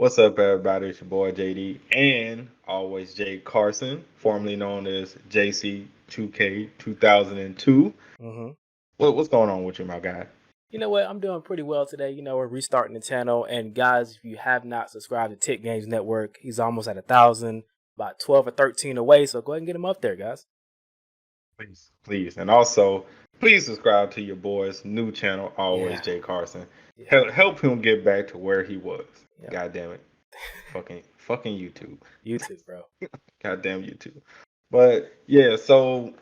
What's up, everybody? It's your boy JD and always Jay Carson, formerly known as JC2K 2002. hmm What's going on with you, my guy? You know what? I'm doing pretty well today. We're restarting the channel. And guys, if you have not subscribed to Tick Games Network, he's almost at 1,000, about 12 or 13 away. So go ahead and get him up there, guys. Please. And also, please subscribe to your boy's new channel, always Yeah. Jay Carson. Yeah. Help him get back to where he was. Yeah. God damn it. Fucking YouTube. YouTube, bro. God damn YouTube. But yeah, so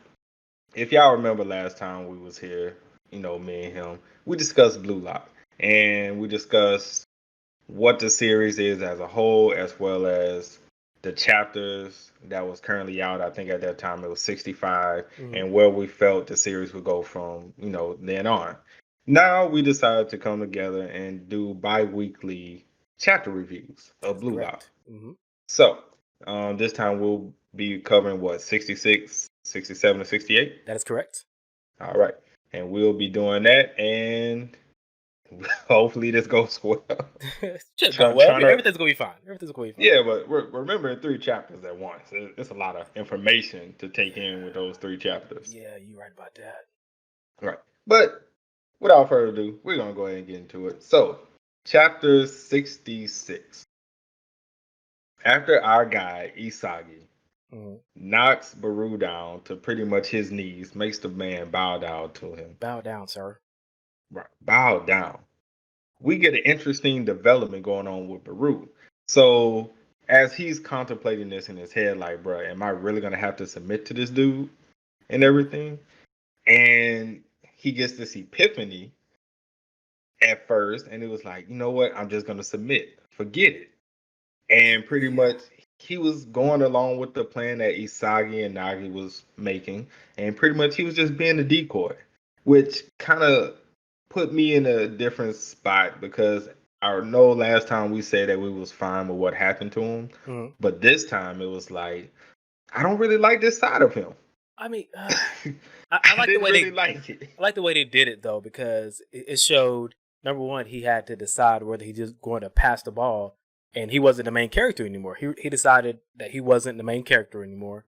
if y'all remember last time we was here, me and him, we discussed Blue Lock and we discussed what the series is as a whole, as well as the chapters that was currently out. I think at that time it was 65, hmm and where we felt the series would go from, then on. Now we decided to come together and do bi-weekly chapter reviews of That's Blue Lock. correct. So, this time we'll be covering what, 66, 67, and 68? That is correct. All right. And we'll be doing that, and hopefully this goes well. Should go Try- well. trying to, Everything's going to be fine. Everything's going to be fine. yeah, but we're remembering 3 chapters at once. It's a lot of information to take in with those 3 chapters. Yeah, you're right about that. Right. But without further ado, we're going to go ahead and get into it. So, chapter 66. After our guy, Isagi, knocks Baru down to pretty much his knees, makes the man bow down to him. Bow down, sir. Right. Bow down. We get an interesting development going on with Baru. So as he's contemplating this in his head, like, bro, am I really gonna have to submit to this dude and everything? And he gets this epiphany at first, and it was like, you know what? I'm just gonna submit. Forget it. And pretty much he was going along with the plan that Isagi and Nagi was making, and pretty much he was just being a decoy, which kind of put me in a different spot because I know last time we said that we was fine with what happened to him, but this time it was like I don't really like this side of him. I mean, I like the way really like it. I like the way they did it though, because it showed, number one, he had to decide whether he just going to pass the ball, and he wasn't the main character anymore. He decided that he wasn't the main character anymore,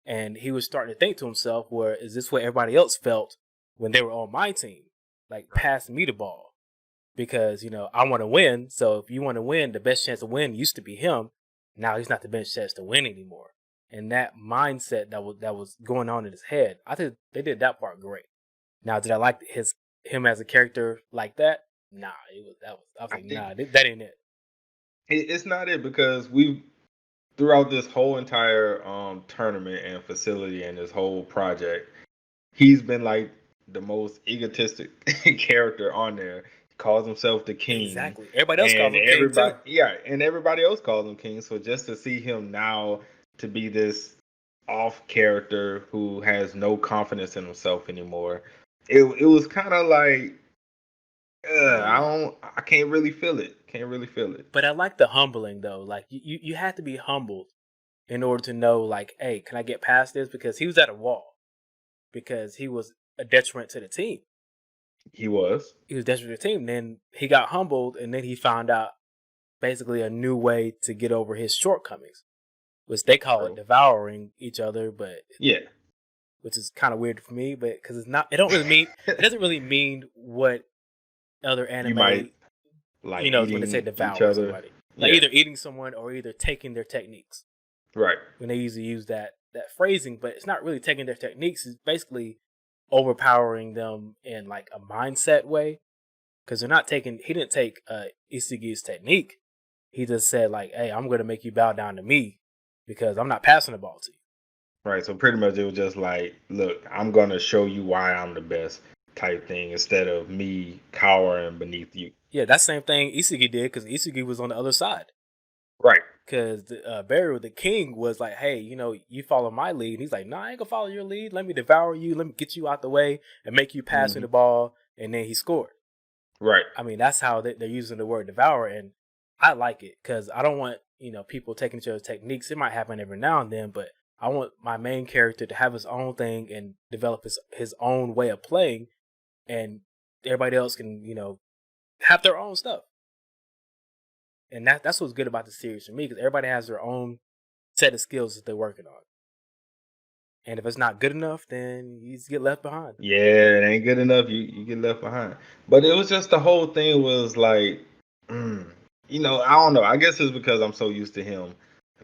and he was starting to think to himself, "Where is this? What everybody else felt when they were on my team? Like, pass me the ball, because I want to win. So if you want to win, the best chance to win used to be him. Now he's not the best chance to win anymore." And that mindset that was going on in his head, I think they did that part great. Now, did I like him as a character like that? Nah, I was like, nah, that ain't it. It's not it, because we throughout this whole entire tournament and facility and this whole project, he's been like the most egotistic character on there. He calls himself the king. Exactly. Everybody else calls him king too. Yeah, and everybody else calls him king. So just to see him now to be this off character who has no confidence in himself anymore, it was kind of like I can't really feel it. But I like the humbling though. Like you had to be humbled in order to know, like, hey, can I get past this? Because he was at a wall. Because he was a detriment to the team. He was detriment to the team. Then he got humbled, and then he found out basically a new way to get over his shortcomings, which they call it devouring each other, but yeah, which is kind of weird for me, but because it's not, it doesn't really mean what other anime, you might like, when they say devour somebody, like either eating someone or either taking their techniques, right? When they usually use that phrasing, but it's not really taking their techniques. It's basically overpowering them in like a mindset way, because they're not taking. He didn't take Isagi's technique. He just said like, "Hey, I'm going to make you bow down to me because I'm not passing the ball to you." Right. So pretty much it was just like, look, I'm going to show you why I'm the best type thing, instead of me cowering beneath you. Yeah, that same thing Isagi did, because Isagi was on the other side. Right. Because Barry, the king, was like, hey, you follow my lead. And he's like, no, I ain't going to follow your lead. Let me devour you. Let me get you out the way and make you pass me the ball. And then he scored. Right. I mean, that's how they're using the word devour. And I like it, because I don't want, people taking each other's techniques. It might happen every now and then, but I want my main character to have his own thing and develop his own way of playing. And everybody else can, have their own stuff. and that's what's good about the series for me, because everybody has their own set of skills that they're working on. And if it's not good enough, then you just get left behind. Yeah, it ain't good enough. You get left behind. But it was just the whole thing was like, mm, I don't know. I guess it's because I'm so used to him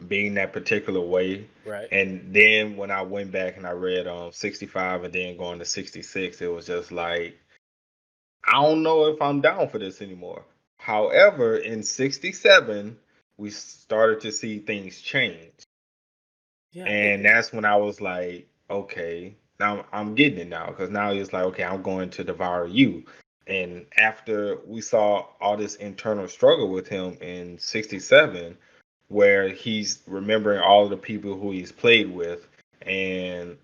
being that particular way. Right. And then when I went back and I read 65 and then going to 66, it was just like, I don't know if I'm down for this anymore. However, in 67, we started to see things change. Yeah, I think And that's when I was like, okay, now I'm getting it now. Because now it's like, okay, I'm going to devour you. And after we saw all this internal struggle with him in 67, where he's remembering all of the people who he's played with, and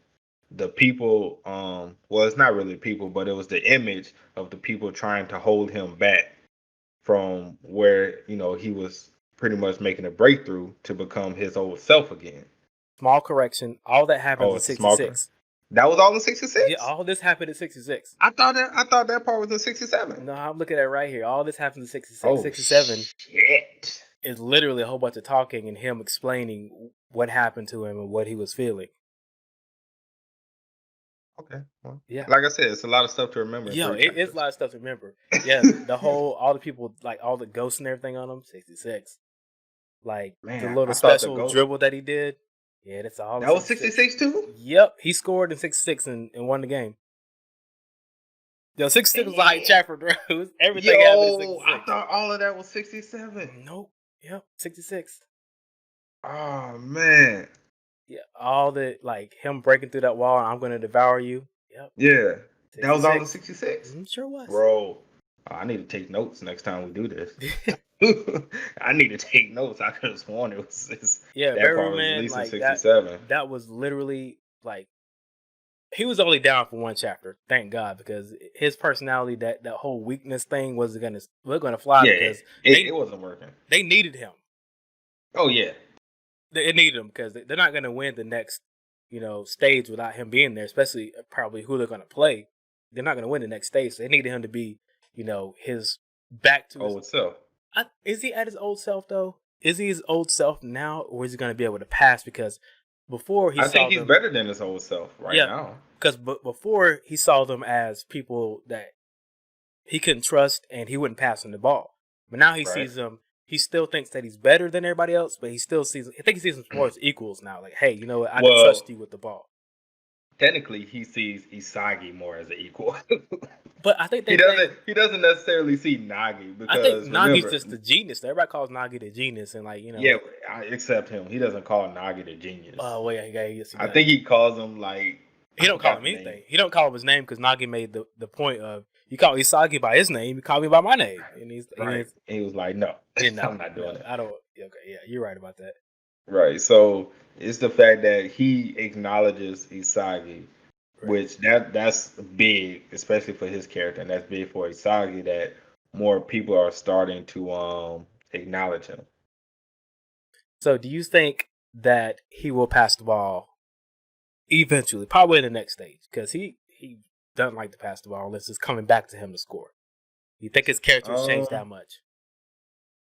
the people, well, it's not really people, but it was the image of the people trying to hold him back from where, he was pretty much making a breakthrough to become his old self again. small correction. All that happens Oh, in it's a smoker. '66. That was all in Yeah, 66? all this happened in '66. I thought that part was in 67. No, I'm looking at it right here. All this happens in '66. Oh '67 shit. is literally a whole bunch of talking and him explaining what happened to him and what he was feeling. Okay. Well, Yeah. like I said, it's a lot of stuff to remember in Yo, three it's a chapters. lot of stuff to remember. Yeah, the whole, all the people, like all the ghosts and everything on him, 66. Like the Man, little I thought the special goat dribble that he did. Yeah, that's all in that was 66. 66 too? Yep, he scored in '66 and won the game. Yo, '66 was a hype Damn. chapter, bro. Everything happened in Yo, I '66. thought all of that was 67. Nope. Yep, '66. Oh man. Yeah, all the, like him breaking through that wall and I'm gonna devour you. Yep, Yeah. That was all in 66. 66. Sure was. Bro, I need to take notes next time we do this. I need to take notes. I could have sworn Yeah, that Beverly part was at Man, least in like that. 67. That was literally like he was only down for one chapter. Thank God, because his personality, that whole weakness thing, we're gonna fly Yeah, because it wasn't working. they needed him. Oh yeah, They needed him because they're not gonna win the next stage without him being there. Especially probably who they're gonna play. They're not gonna win the next stage. So they needed him to be his back to his. oh itself. Is he at his old self though? Is he his old self now, or is he going to be able to pass? Because before he I saw think he's them, better than his old self right yeah. now. Because before he saw them as people that he couldn't trust, and he wouldn't pass them the ball. But now he Right. sees them. He still thinks that he's better than everybody else, but he still sees. I think he sees them more as equals now. Like, hey, you know what? I can Well, trust you with the ball. technically, he sees Isagi more as an equal. But I think he they think. doesn't. He doesn't necessarily see Nagi I think because Nagi's remember, just the genius. Everybody calls Nagi the genius, and like yeah, except him. He doesn't call Nagi the genius. oh well, yeah, yes, he I does. think he calls him like He I don't call forgot him the name. anything. He don't call him his name because Nagi made the point of you call Isagi by his name, you call me by my name, and Right. He was like, no, no, I'm not doing no, it. I don't. Okay, yeah, you're right about that. Right. So it's the fact that he acknowledges Isagi, Right. which that's big, especially for his character, and that's big for Isagi that more people are starting to acknowledge him. So, do you think that he will pass the ball eventually, probably in the next stage? Because he doesn't like to pass the ball unless it's coming back to him to score. You think his character has changed that much?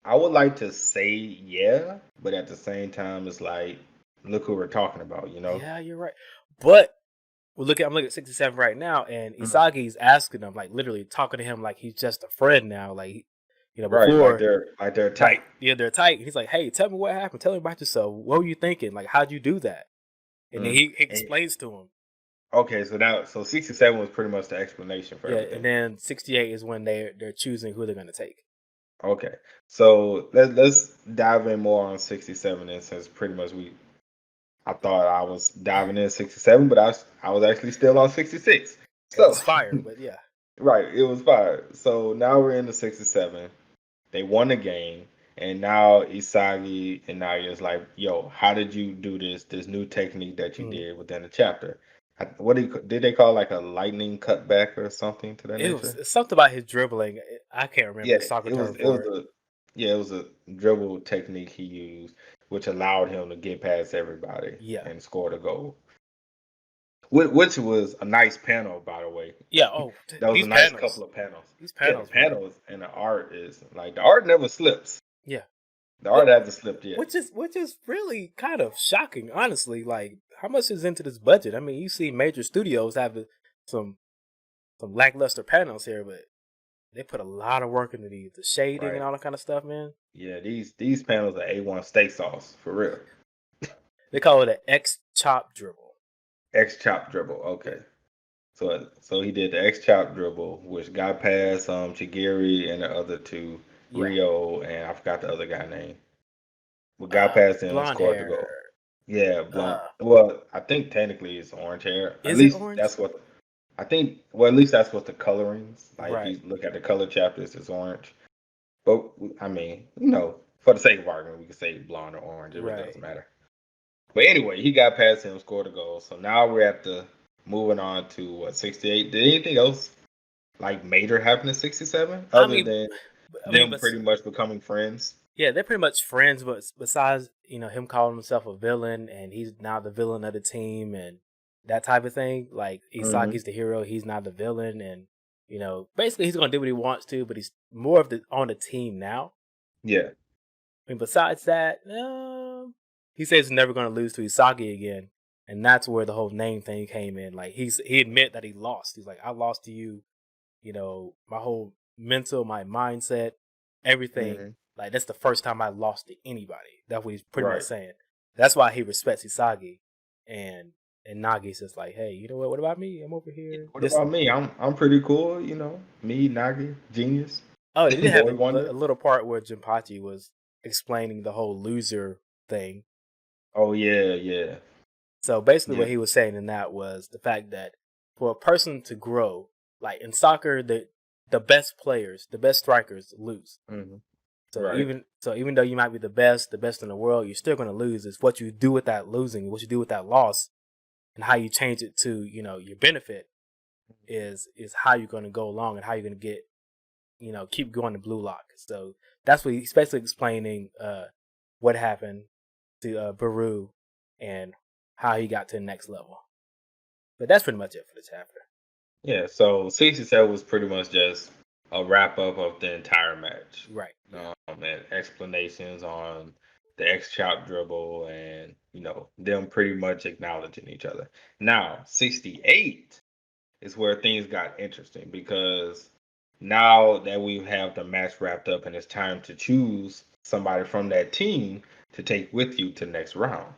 I would like to say yeah, but at the same time, it's like, look who we're talking about, you know? Yeah, you're right. But I'm looking at 67 right now, and Mhm. Isagi's asking him, like literally talking to him like he's just a friend now. Like, Right, like before, they're tight. yeah, they're tight. He's like, hey, tell me what happened. Tell me about yourself. What were you thinking? Like, how'd you do that? And then Mm. he And- explains to him. okay, so 67 was pretty much the explanation for Yeah, everything. and then 68 is when they're choosing who they're gonna take. Okay, so let's dive in more on 67 then, since pretty much I thought I was diving in 67, but I was actually still on 66. Because So it's fire, but yeah. right, it was fire. So now we're in the 67. They won the game, and now Isagi and Naya's like, "Yo, how did you do this new technique that you Mhm. did within the chapter? What did they call like a lightning cutback or something to that It nature?" was something about his dribbling. I can't remember Yeah, the soccer it was term it was for it. it was a dribble technique he used, which allowed him to get past everybody Yeah, and score the goal. Which was a nice panel, by the way. yeah. Oh, That was a these nice panels, couple of panels. these Yeah, the panels, bro. panels and the art is like the art never slips. Yeah, The art hasn't slipped yet. Which is really kind of shocking, honestly. Like, how much is into this budget? I mean, you see major studios have some some lackluster panels here, but they put a lot of work into the shading and Right. all that kind of stuff, man. Yeah, these panels are A1 steak sauce for real. They call it an X chop dribble. X chop dribble. Okay. So he did the X chop dribble, which got past Chigiri and the other two, Yeah, Rio, and I forgot the other guy name. But got past him and blonde scored the hair. goal. Yeah, blonde. Uh, Well, I think technically it's orange hair. At is it least orange? that's what I think. Well, at least that's what the colorings. Like if Right, you look at the color chapters, it's orange. But I mean, for the sake of argument, we could say blonde or orange. It really right. doesn't matter. But anyway, he got past him, scored a goal. So now we're at the moving on to what 68. Did anything else like major happen in 67 I other mean, than I mean, them but pretty much becoming friends? yeah, they're pretty much friends. But besides, him calling himself a villain, and he's now the villain of the team, and that type of thing. Like Hmm. Isagi's the hero, he's not the villain, and basically he's gonna do what he wants to, but he's more of the on the team now. Yeah. I mean, besides that, he says he's never gonna lose to Isagi again, and that's where the whole name thing came in. Like he admit that he lost. He's like, I lost to you. My whole mental, my mindset, everything. Hmm. Like that's the first time I lost to anybody. That's what he's pretty much Right. saying. That's why he respects Isagi, and Nagi's just like, hey, you know what? What about me? I'm over Yeah, here. what This. about me? I'm pretty cool. Me, Nagi, genius, Oh, they did have boy wonder. a little part where Jinpachi was explaining the whole loser thing. Oh yeah, yeah, So basically, yeah. what he was saying in that was the fact that for a person to grow, like in soccer, the best players, the best strikers lose. Hmm. So Right. even though you might be the best in the world, you're still going to lose. It's what you do with that losing, what you do with that loss, and how you change it to your benefit is how you're going to go along and how you're going to get keep going to blue lock. So that's what he's basically explaining what happened to Baru and how he got to the next level. But that's pretty much it for the chapter. Yeah. So 67 was pretty much just a wrap up of the entire match. Right. Yeah. And explanations on the X chop dribble and them pretty much acknowledging each other. Now 68 is where things got interesting because now that we have the match wrapped up and it's time to choose somebody from that team to take with you to the next round.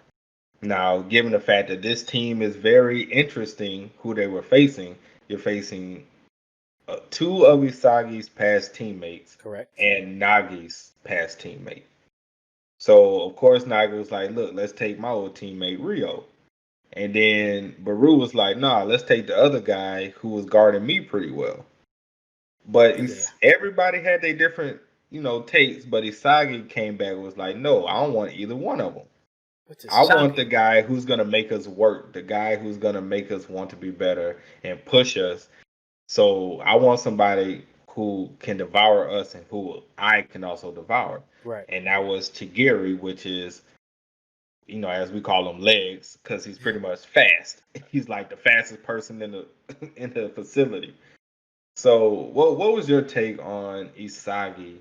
Now, given the fact that this team is very interesting, who they were facing, you're facing two of Isagi's past teammates Correct. and Nagi's past teammate. So, of course, Nagi was like, look, let's take my old teammate Rio. And then Baru was like, nah, let's take the other guy who was guarding me pretty well. But Yeah. everybody had their different, takes. But Isagi came back and was like, no, I don't want either one of them. Which is I want the shocking. guy who's gonna make us work, the guy who's gonna make us want to be better and push us. So I want somebody who can devour us and who I can also devour. Right. And that was Chigiri, which is, as we call him, legs, because he's pretty much fast. He's like the fastest person in the in the facility. So what was your take on Isagi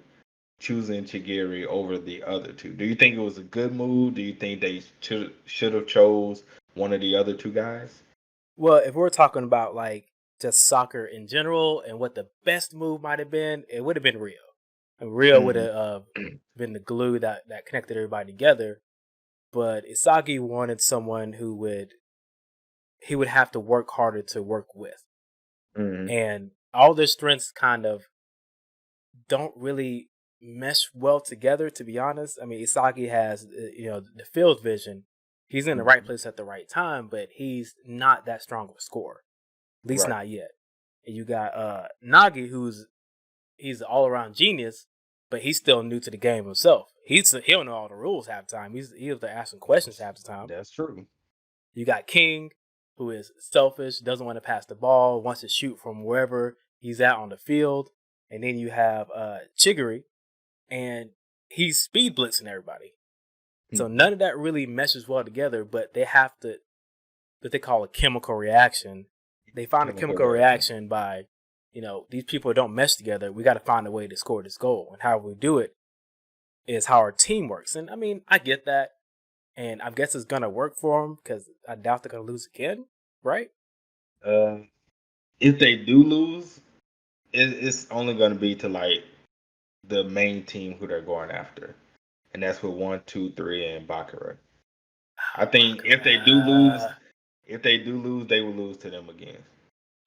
choosing Chigiri over the other two? Do you think it was a good move? Do you think they should have chose one of the other two guys? Well, if we're talking about like just soccer in general and what the best move might have been, it would have been Rio. And Rio would Hmm. have been the glue that connected everybody together. But Isagi wanted someone he would have to work harder to work with. Hmm. And all their strengths kind of don't really mesh well together, to be honest. I mean, Isagi has, the field vision. He's in the right Hmm. place at the right time, but he's not that strong of a scorer. At least Right. not yet. And you got Nagi, he's an all around genius, but he's still new to the game himself. He don't know all the rules half the time. He'll have to ask some questions half the time. That's true. You got King, who is selfish, doesn't want to pass the ball, wants to shoot from wherever he's at on the field. And then you have Chigiri, and he's speed blitzing everybody. So Hmm. none of that really meshes well together, but they have to, what they call a chemical reaction. They find a Chemical chemical reaction. reaction by, these people don't mesh together. We got to find a way to score this goal. And how we do it is how our team works. And I mean, I get that, and I guess it's gonna work for them because I doubt they're gonna lose again, right? Uh, if they do lose, it's only going to be to like the main team who they're going after, and that's with 1, 2, 3 and Baccarat. I Oh, think Baccarat. if they do lose, they will lose to them again.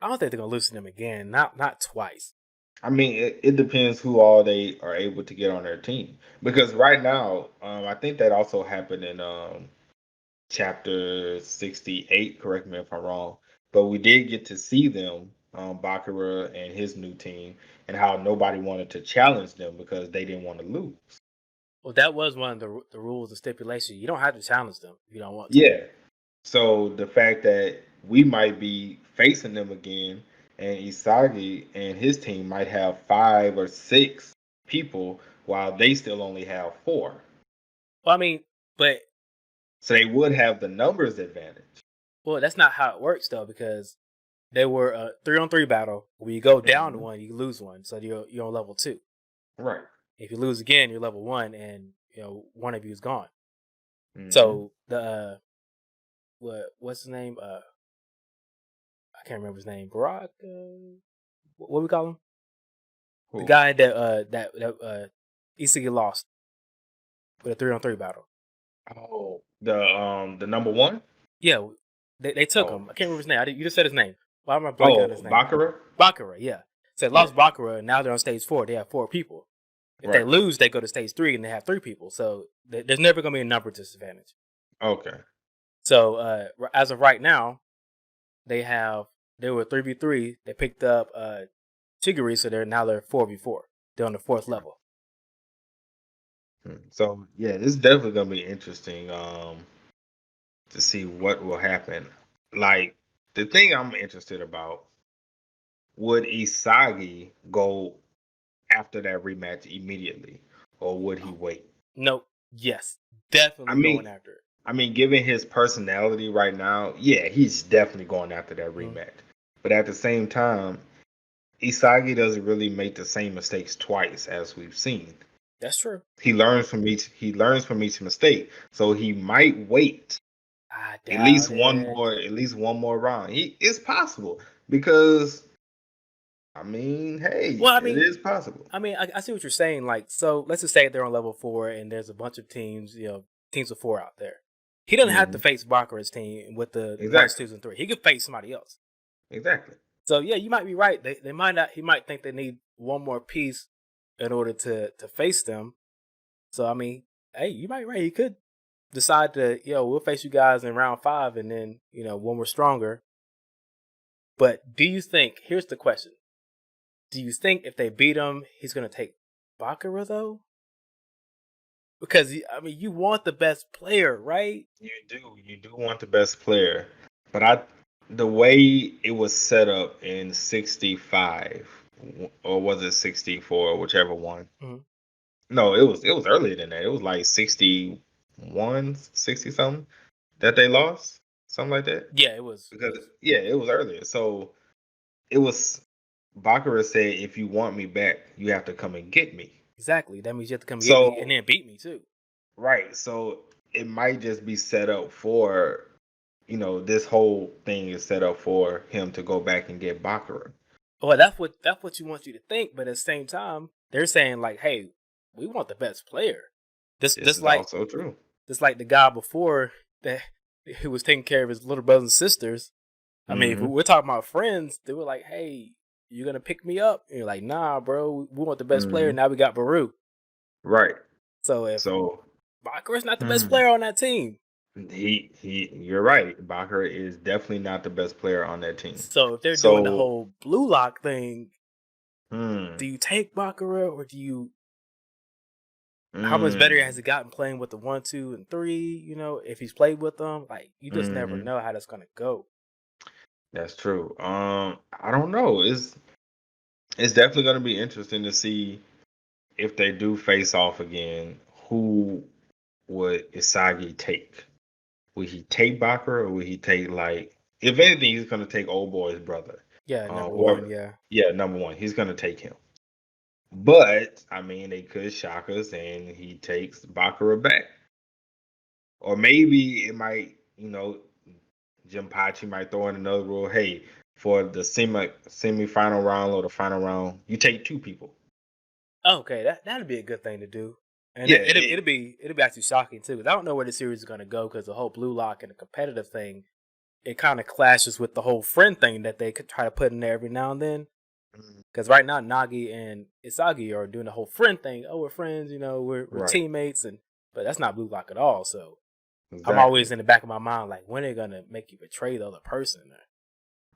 I don't think they're gonna lose to them again. Not twice. I mean, it depends who all they are able to get on their team. Because right now, I think that also happened in chapter 68. Correct me if I'm wrong, but we did get to see them, Baccarat and his new team, and how nobody wanted to challenge them because they didn't want to lose. Well, that was one of the rules, the stipulation. You don't have to challenge them if you don't want to. Yeah. So the fact that we might be facing them again, and Isagi and his team might have 5 or 6 people, while they still only have 4. Well, I mean, but So they would have the numbers advantage. well, that's not how it works though, because they were a 3-on-3 battle. When you go down to Mhm. one, you lose one, so you're on level 2. Right. If you lose again, you're level 1, and one of you is gone. Hmm. So the what's his name? I can't remember his name. Barack. What we call him? The Cool. guy that Isagi lost with a 3-on-3 battle. Oh, the number one. Yeah, they took Oh, him. I can't remember his name. You just said his name. Why am I blanking on his oh, name? Baccarat. Baccarat. Yeah. So they Yeah. lost Baccarat, and now they're on stage 4. They have 4 people. If they Right. lose, they go to stage 3, and they have 3 people. So there's never going to be a number disadvantage. Okay. So as of right now, they were 3v3. They picked up Chigiri, so they're 4v4. They're on the 4th level. So yeah, it's definitely gonna be interesting. To see what will happen. Like the thing I'm interested about, would Isagi go after that rematch immediately, or would he wait? No, yes, I definitely going mean, after it. given his personality right now, yeah, he's definitely going after that Mhm. rematch. But at the same time, Isagi doesn't really make the same mistakes twice as we've seen. That's true. He learns from each. He learns from each mistake, so he might wait I doubt it. at least one more round. It's possible because I mean, hey, Well, it is possible. I see what you're saying. Like, so let's just say they're on level 4, and there's a bunch of teams, teams of 4 out there. He doesn't have to Hmm. face Baccarat's team with the ones, Exactly. twos, and 3. He could face somebody else. Exactly. So yeah, you might be right. They might not. He might think they need one more piece in order to face them. So I mean, hey, you might be right. He could decide to, we'll face you guys in round 5, and then when we're stronger. But do you think? Here's the question: do you think if they beat him, he's gonna take Baccarat though? Because I mean, you want the best player, right? You do want the best player, but the way it was set up in 65, or was it 64, whichever one? Mhm. No, it was earlier than that. It was like 61, 60 something that they lost, something like that. Yeah, it was. It Because was yeah, it was earlier. So it was Baccarat said, if you want me back, you have to come and get me. exactly. That means you have to come get me and So then beat me too. right, so it might just be set up for, this whole thing is set up for him to go back and get Baccarat. Well, that's what you want you to think, but at the same time, they're saying like, "Hey, we want the best player." This This this is like also true. this like the guy before that who was taking care of his little brothers and sisters. I mean, if Hmm. we're talking about friends, they were like, "Hey, you gonna pick me up?" And you're like, "Nah, bro, we want the best player." Hmm. Now we got Baru. Right. So if So Baccarat's not the best hmm, player on that team, you're right. Baccarat is definitely not the best player on that team. so if they're doing the So whole blue lock thing, hmm, do you take Baccarat or do you? How much better has hmm, he gotten playing with the 1, 2, and 3? If he's played with them, like you just never hmm, know how that's gonna go. that's true. I don't know. It's definitely going to be interesting to see if they do face off again. Who would Isagi take? Would he take Bakura, or would he take, like, if anything, he's gonna take old boy's brother. Yeah, number one. Whoever. Yeah, Yeah, number one. He's gonna take him. But I mean, they could shock us, and he takes Bakura back, or maybe it might, Jinpachi might throw in another rule. Hey, for the semi-final round or the final round, you take two people. Okay, that'd be a good thing to do, and Yeah, it'd be actually shocking too. 'Cause I don't know where the series is gonna go because the whole Blue Lock and the competitive thing, it kind of clashes with the whole friend thing that they could try to put in there every now and then. Because right now Nagi and Isagi are doing the whole friend thing. Oh, we're friends, we're right, teammates, but that's not Blue Lock at all. So I'm always exactly. in the back of my mind like, when are they gonna make you betray the other person?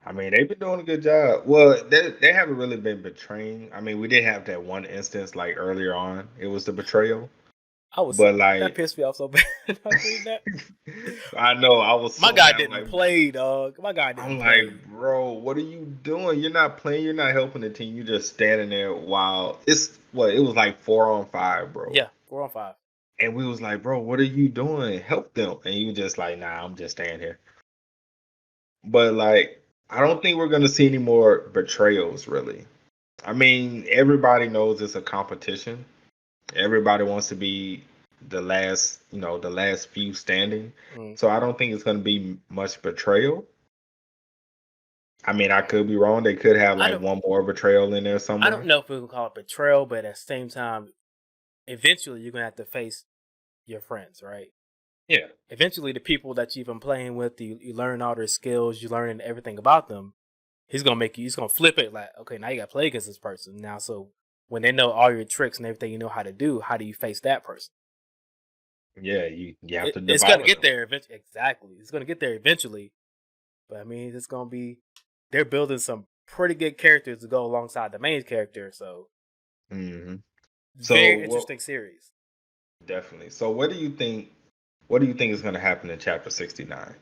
I mean, they've been doing a good job. Well, they haven't really been betraying. I mean, we did have that one instance like earlier on. It was the betrayal, but That like, pissed me off so bad. I seen that. I know I was My so guy mad. I'm didn't like, play, dog. My guy didn't I'm play. like, bro, what are you doing? You're not playing. You're not helping the team. You're just standing there while it's what it was like 4-on-5, bro. Yeah, 4-on-5. And we was like, bro, what are you doing? Help them. And you just like, nah, I'm just staying here. But like, I don't think we're gonna see any more betrayals, really. I mean, everybody knows it's a competition. Everybody wants to be the last few standing. Mm. So I don't think it's gonna be much betrayal. I mean, I could be wrong. They could have I like don't. one more betrayal in there I don't somewhere. know if we can call it betrayal, but at the same time, eventually you're gonna have to face your friends, right? Yeah. Eventually, the people that you've been playing with, you learn all their skills, you learn everything about them. He's gonna flip it like, okay, now you got to play against this person now. So when they know all your tricks and everything you know how to do, how do you face that person? Yeah, you have to It's gonna devour get them. there eventually. Exactly, it's gonna get there eventually. But I mean, it's gonna be they're building some pretty good characters to go alongside the main character. So Hmm. So very what interesting series. definitely. So what do you think is gonna happen in chapter 69?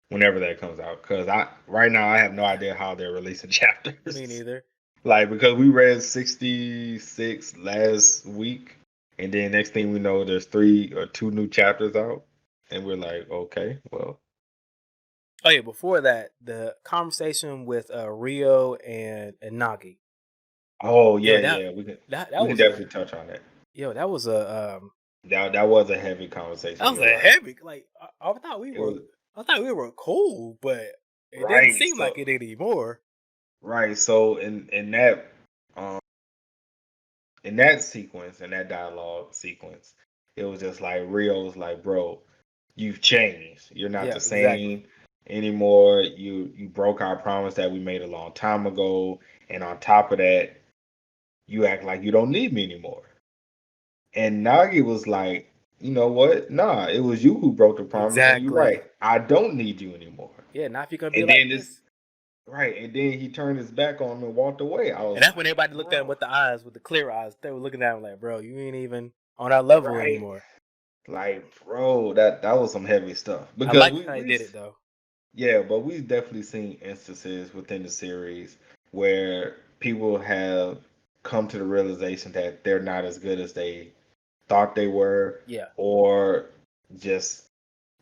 Whenever that comes out. Cause I right now I have no idea how they're releasing Me chapters. neither. Like because we read 66 last week, and then next thing we know, there's 3 or 2 new chapters out, and we're like, okay, well, Oh yeah, before that, the conversation with Rio and Nagi. oh Yo, yeah, yeah, we can that we can was a definitely touch on that. yo that was a That was a heavy that conversation. was You're a right. heavy like It was I thought we were cool, but it didn't right. seem like it anymore. Right. So um in that sequence, in that dialogue sequence, it was just like Rio was like, bro, you've changed. You're not Yeah, the exactly. same anymore. You broke our promise that we made a long time ago. And on top of that, you act like you don't need me anymore. And Nagi was like, you know what? Nah, it was you who broke the promise, and you're right. Exactly. I don't need you anymore. Yeah, not if you're gonna be And like then this this. right, and then he turned his back on him and walked away. I And was that's when like, everybody looked at him bro, with the eyes, with the clear eyes. They were looking at him like, bro, you ain't even on our level right. anymore. Like, bro, that was some heavy stuff. I Because like we how they we did it though. yeah, but we've definitely seen instances within the series where people have come to the realization that they're not as good as they thought they were, Yeah. or just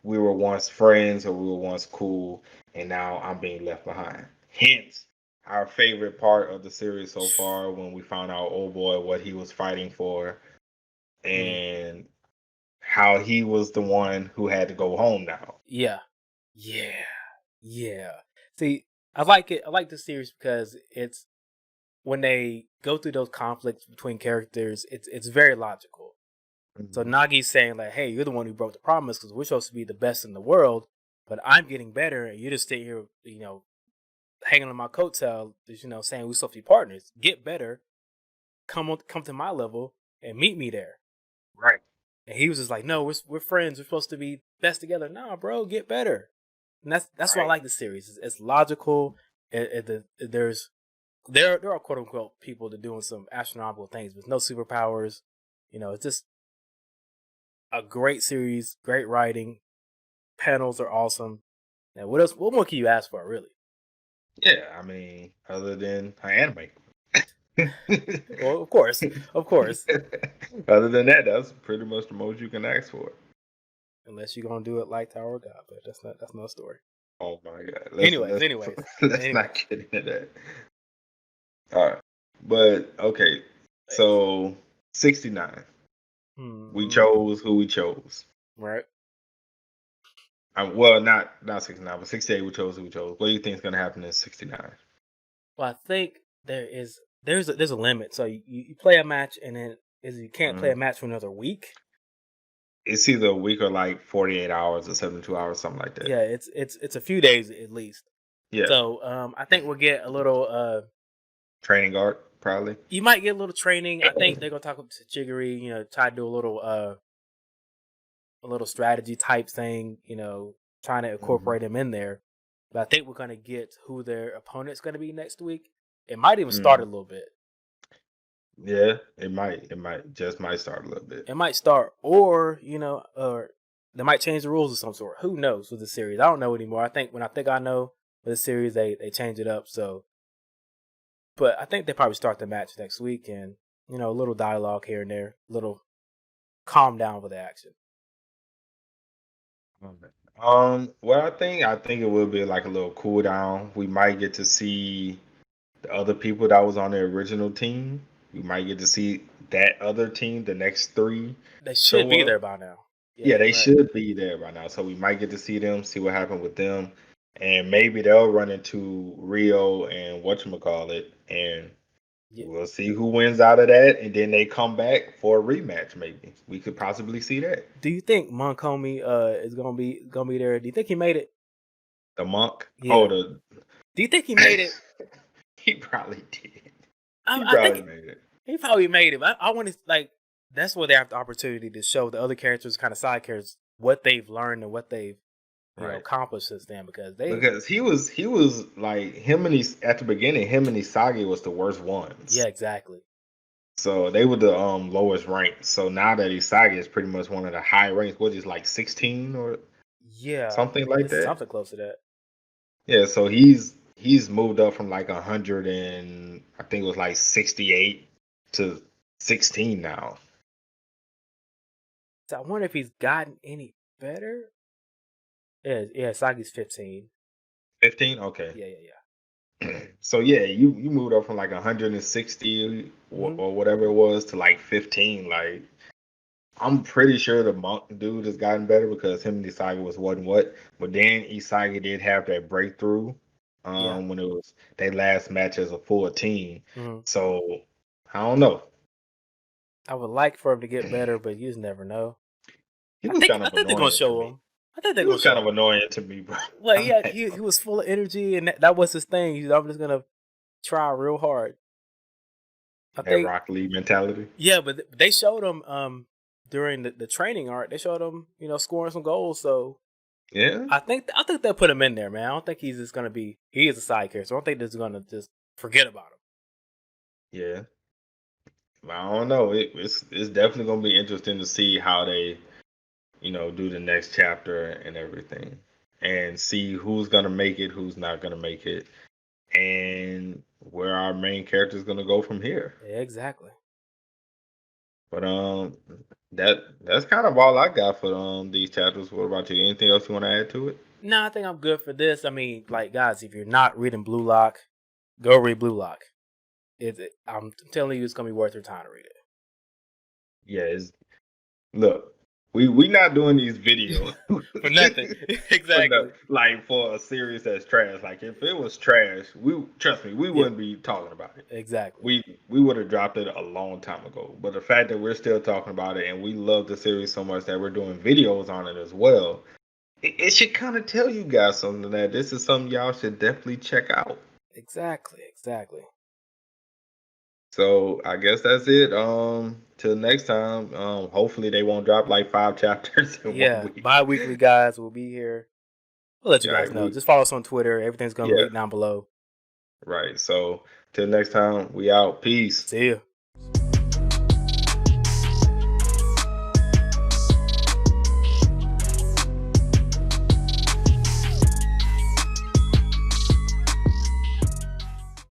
we were once friends or we were once cool, and now I'm being left behind. Hence, our favorite part of the series so far when we found out, oh boy, what he was fighting for, Mm, and how he was the one who had to go home now. yeah. Yeah. Yeah. See, I like it. I like the series because it's when they go through those conflicts between characters, it's very logical. So Mhm. Nagi's saying like, "Hey, you're the one who broke the promise because we're supposed to be the best in the world, but I'm getting better, and you're just sitting here, hanging on my coattail, saying we're supposed to be partners. Get better, come to my level, and meet me there." Right, And he was just like, "No, we're friends. We're supposed to be best together. Nah, bro, get better." And that's why I right, like the series. It's logical. There are quote unquote people that doing some astronomical things with no superpowers. It's just a great series, great writing. Panels are awesome. Now, what else? What more can you ask for, really? yeah. I mean, other than an anime. Well, of course, Other than that, that's pretty much the most you can ask for. unless you're gonna do it like Tower of God, but that's no story. Oh my god. Let's Anyways, let's anyways, let's not anyways. get into that. All right. But okay. So 69. We Hmm. chose who we chose. Right. Well, not 69, but 68. We chose who we chose. What do you think is going to happen in 69? Well, I think there's a limit. So you play a match and then is you can't play a Mhm. match for another week. It's either a week or like 48 hours or 72 hours, something like that. Yeah, it's a few days at least. Yeah. So I think we'll get a little. Training guard, probably. You might get a little training. I think they're gonna talk to Jiggery. Try to do a little strategy type thing. Trying to Hmm. incorporate him in there. But I think we're gonna get who their opponent's gonna be next week. It might even start a Hmm. little bit. Yeah, it might. It might start a little bit. It might start, or they might change the rules of some sort. Who knows with the series? I don't know anymore. I know with the series, they change it up. So, but I think they probably start the match next week, and a little dialogue here and there, little calm down with the action. Okay. Well, I think it will be like a little cool down. We might get to see the other people that was on the original team. We might get to see that other team, the next three, They should show be up. there by now. Yeah, Yeah, you're they right. should be there by now. So we might get to see them, see what happened with them, and maybe they'll run into Rio and whatchamacallit, and Yeah. we'll see who wins out of that, and then they come back for a rematch. Maybe we could possibly see that. Do you think Montgomery is gonna be there? Do you think he made it? The monk. Oh, Yeah. the Do you think he made it? he probably did. He I probably think made it. he probably made it. I want to like that's where they have the opportunity to show the other characters, kind of side characters, what they've learned and what they've Right. accomplished since then. Because they, Because he was like him and he at the beginning, him and Isagi was the worst yeah, ones. exactly. So they were the lowest ranked. So now that Isagi is pretty much one of the high ranks, what is like 16 or Yeah, something like it's that? something close to that. Yeah, so he's moved up from like 100 and I think it was like 68 to 16 now. So I wonder if he's gotten any better. Yeah, yeah. Sagi's 15. 15? Okay. Yeah, yeah, So yeah, you moved up from like 160 yeah. Hmm. or whatever it was to like 15. Like I'm pretty sure the monk dude has gotten better because him and Isagi was what and what. But then Isagi did have that breakthrough Yeah. when it was their last match as a full team. Hmm. So I don't know. I would like for him to get better, but you just never know. He I was think kind I of think they're gonna annoying to show me. him. I think they're He gonna was kind show of him. annoying to me, bro. Well, I'm not he gonna was full of energy, and that was his thing. I'm just gonna try real hard. I that think, Rock Lee mentality. yeah, but they showed him during the training art. They showed him scoring some goals. So Yeah, I think they'll put him in there, man. I don't think he's just gonna be. He is a side character. So I don't think they're just gonna just forget about him. yeah. I don't know. It's definitely gonna be interesting to see how they do the next chapter and everything, and see who's gonna make it, who's not gonna make it, and where our main character is gonna go from here. Yeah, exactly. But that's kind of all I got for these chapters. What about you? Anything else you want to add to it? No, I think I'm good for this. I mean, like guys, if you're not reading Blue Lock, go read Blue Lock. I'm telling you, it's gonna be worth your time to read Yeah, look, we not doing these it videos for nothing. for the Exactly. like for a series that's trash. Like if it was trash, we trust me, we Yeah, wouldn't be talking about it. exactly. We would have dropped it a long time ago. But the fact that we're still talking about it and we love the series so much that we're doing videos on it as well, it should kind of tell you guys something that this is something y'all should definitely check out. Exactly. Exactly. So I guess that's it. Till next time. Hopefully they won't drop like 5 chapters in one Yeah, week. bi-weekly guys will be here. We'll let you guys Right. know. Just follow us on Twitter. Everything's gonna be Yeah. linked down below. Right. So till next time, we out. Peace. See ya.